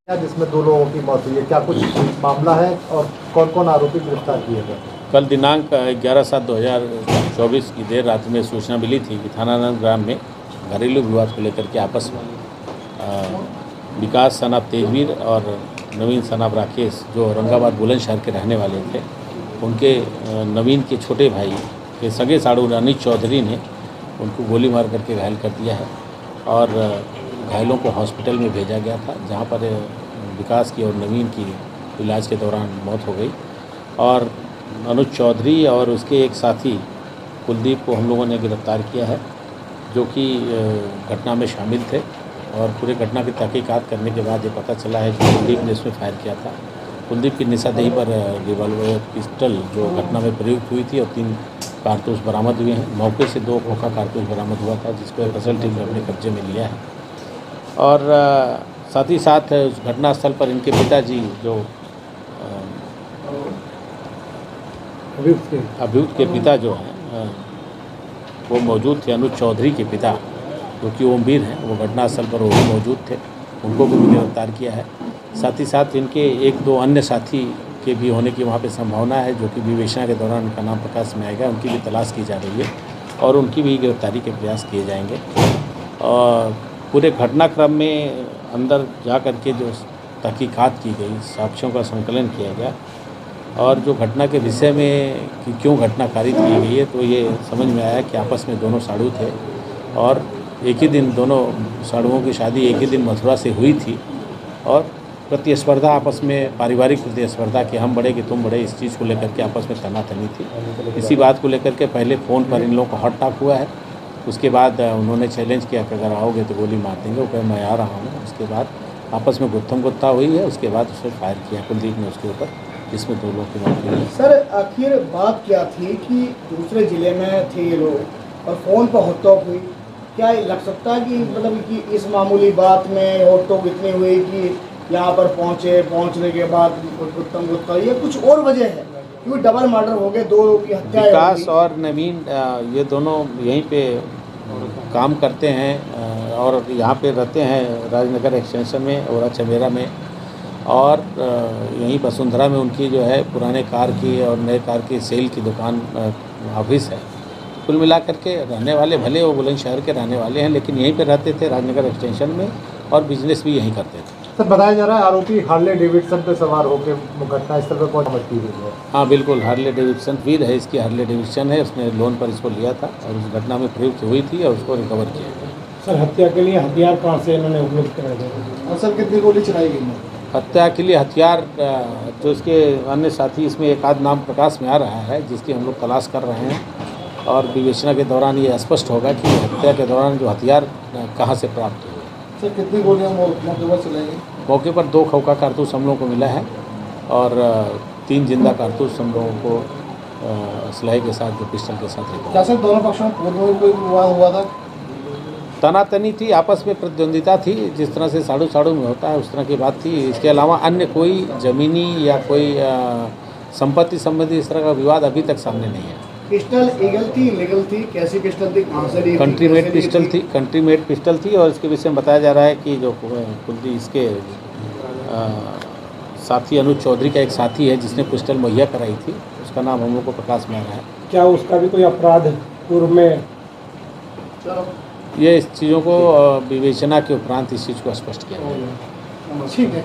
जिसमें 2 लोगों की मौत हुई है, क्या कुछ मामला है और कौन कौन आरोपी गिरफ्तार किए गए? कल दिनांक 11/7/2024 की देर रात में सूचना मिली थी कि थाना नंदग्राम में घरेलू विवाद को लेकर के आपस में विकास सनाब तेजवीर और नवीन सनाब राकेश जो औरंगाबाद बुलंदशहर के रहने वाले थे, उनके नवीन के छोटे भाई के सगे साड़ू अनिश चौधरी ने उनको गोली मार करके घायल कर दिया है और घायलों को हॉस्पिटल में भेजा गया था, जहां पर विकास की और नवीन की इलाज के दौरान मौत हो गई। और अनुज चौधरी और उसके एक साथी कुलदीप को हम लोगों ने गिरफ्तार किया है, जो कि घटना में शामिल थे। और पूरे घटना की तहकीकात करने के बाद ये पता चला है कि कुलदीप ने इसमें फायर किया था। कुलदीप की निशानदेही पर रिवॉल्वर पिस्टल जो घटना में प्रयुक्त हुई थी और 3 कारतूस बरामद हुए हैं। मौके से 2 खोखा कारतूस बरामद हुआ था, जिसको फसल टीम ने अपने कब्जे में लिया है। और साथ ही साथ उस घटनास्थल पर इनके पिताजी जो अभियुक्त के पिता जो हैं वो मौजूद थे। अनुज चौधरी के पिता जो कि ओमवीर हैं, वो घटनास्थल पर वो भी मौजूद थे, उनको भी गिरफ्तार किया है। साथ ही साथ इनके 1-2 अन्य साथी के भी होने की वहाँ पे संभावना है, जो कि विवेचना के दौरान उनका नाम प्रकाश में आएगा। उनकी भी तलाश की जा रही है और उनकी भी गिरफ्तारी के प्रयास किए जाएंगे। और पूरे घटनाक्रम में अंदर जा कर के जो तहकीकात की गई, साक्ष्यों का संकलन किया गया और जो घटना के विषय में कि क्यों घटना कारित की गई है, तो ये समझ में आया कि आपस में दोनों साड़ू थे और एक ही दिन दोनों साड़ुओं की शादी एक ही दिन मथुरा से हुई थी और प्रतिस्पर्धा आपस में, पारिवारिक प्रतिस्पर्धा कि हम बड़े कि तुम बड़े, इस चीज़ को लेकर के आपस में तनातनी थी। इसी बात को लेकर के पहले फ़ोन पर इन लोगों का हॉट टॉक हुआ है। उसके बाद उन्होंने चैलेंज किया कि अगर आओगे तो गोली मार देंगे। वो कहे मैं आ रहा हूँ। उसके बाद आपस में गुत्थम गुत्था हुई है। उसके बाद उसने फायर किया कुलदीप ने उसके ऊपर, जिसमें 2 लोगों की मौत हुई है। सर, आखिर बात क्या थी कि दूसरे ज़िले में थे ये लोग और फ़ोन पर हॉट-टॉक हुई? क्या लग सकता है कि मतलब कि इस मामूली बात में हॉट-टॉक इतनी हुई कि यहाँ पर पहुँचने के बाद गुत्थम गुत्था, ये कुछ और वजह है? क्योंकि डबल मर्डर हो गए, 2 की हत्या। विकास और नवीन ये दोनों यहीं पे काम करते हैं और यहाँ पे रहते हैं राजनगर एक्सटेंशन में, ओरा चमेरा में। और यहीं वसुंधरा में उनकी जो है पुराने कार की और नए कार की सेल की दुकान, ऑफिस है। कुल मिला करके रहने वाले, भले वो बुलंदशहर के रहने वाले हैं, लेकिन यहीं पे रहते थे राजनगर एक्सटेंशन में और बिजनेस भी यहीं करते थे। सर, बताया जा रहा है आरोपी हार्ले डेविडसन पे सवार होकर घटनास्थल पर पहुंच मची हुई है। हाँ बिल्कुल, हार्ले डेविडसन वीर है, इसकी हार्ले डेविडसन है। उसने लोन पर इसको लिया था और उस घटना में प्रयुक्त हुई थी और उसको रिकवर किया गया। सर, हत्या के लिए हथियार कहाँ से इन्होंने उपलब्ध कराया था? और सर, कितनी गोली चलाई गई है? हत्या के लिए हथियार जो इसके अन्य साथी, इसमें एक आध नाम प्रकाश में आ रहा है, जिसकी हम लोग तलाश कर रहे हैं और विवेचना के दौरान ये स्पष्ट होगा कि हत्या के दौरान जो हथियार कहाँ से प्राप्त हुए। सर, कितनी गोलियाँ मौके पर चलाई गई? मौके पर 2 खोखा कारतूस हम लोगों को मिला है और 3 जिंदा कारतूस हम लोगों को असलहे के साथ, जो पिस्टल के साथ रिकवर। क्या सर दोनों पक्षों में पूर्व में कोई विवाद हुआ था? तनातनी थी, आपस में प्रतिद्वंदिता थी, जिस तरह से साड़ू साड़ू में होता है उस तरह की बात थी। इसके अलावा अन्य कोई ज़मीनी या कोई संपत्ति संबंधी इस तरह का विवाद अभी तक सामने नहीं है। पिस्टल ईगल थी, लीगल थी, कैसी पिस्टल थी, कहाँ से ली थी? कंट्री मेड पिस्टल थी, कंट्री मेड पिस्टल थी। और इसके विषय में बताया जा रहा है कि जो कुलदीप, इसके साथी अनुज चौधरी का एक साथी है जिसने पिस्टल मुहैया कराई थी, उसका नाम हम लोग को प्रकाश में आ रहा है। क्या उसका भी कोई अपराध पूर्व में? ये इस चीज़ों को विवेचना के उपरांत इस चीज़ को स्पष्ट किया जाएगा। ठीक है।